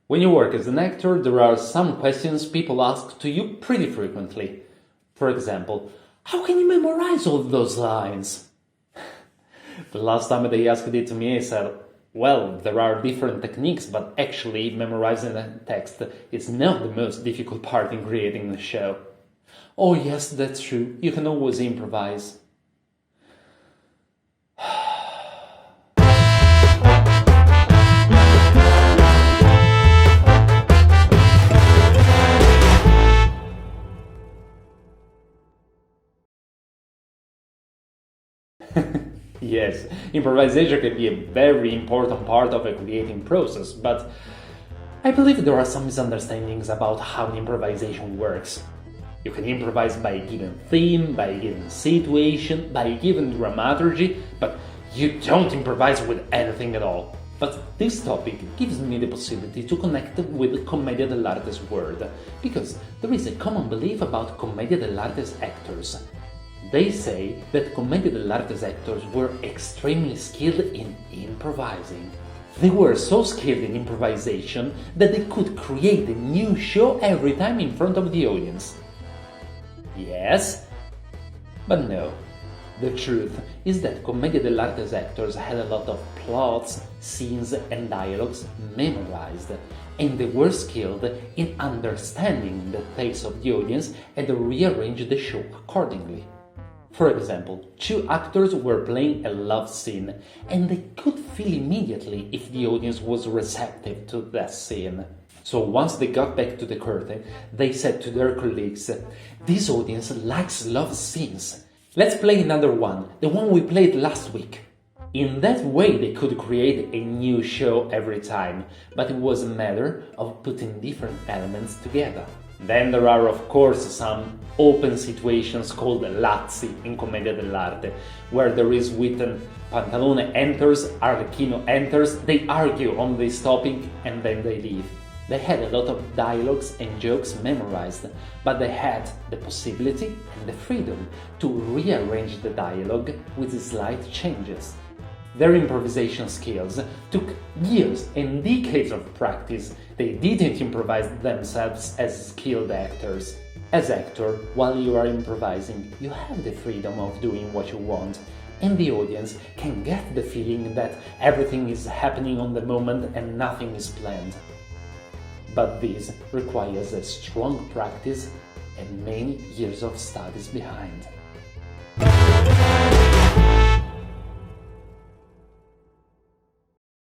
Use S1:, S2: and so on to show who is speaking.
S1: When you work as an actor, there are some questions people ask to you pretty frequently. For example, how can you memorize all those lines? The last time they asked it to me, I said, well, there are different techniques, but actually memorizing a text is not the most difficult part in creating a show. Oh yes, that's true, you can always improvise. Yes, improvisation can be a very important part of a creating process, but I believe there are some misunderstandings about how improvisation works. You can improvise by a given theme, by a given situation, by a given dramaturgy, but you don't improvise with anything at all. But this topic gives me the possibility to connect with Commedia dell'Arte's world, because there is a common belief about Commedia dell'Arte's actors. They say that Commedia dell'Arte's actors were extremely skilled in improvising. They were so skilled in improvisation that they could create a new show every time in front of the audience. Yes, but no. The truth is that Commedia dell'Arte's actors had a lot of plots, scenes and dialogues memorized, and they were skilled in understanding the taste of the audience and rearranged the show accordingly. For example, two actors were playing a love scene, and they could feel immediately if the audience was receptive to that scene. So once they got back to the curtain, they said to their colleagues, "This audience likes love scenes. Let's play another one, the one we played last week." In that way they could create a new show every time, but it was a matter of putting different elements together. Then there are of course some open situations called lazzi in Commedia dell'Arte, where there is written Pantalone enters, Arlecchino enters, they argue on this topic and then they leave. They had a lot of dialogues and jokes memorized, but they had the possibility and the freedom to rearrange the dialogue with slight changes. Their improvisation skills took years and decades of practice. They didn't improvise themselves as skilled actors. As actor, while you are improvising, you have the freedom of doing what you want, and the audience can get the feeling that everything is happening on the moment and nothing is planned. But this requires a strong practice and many years of studies behind.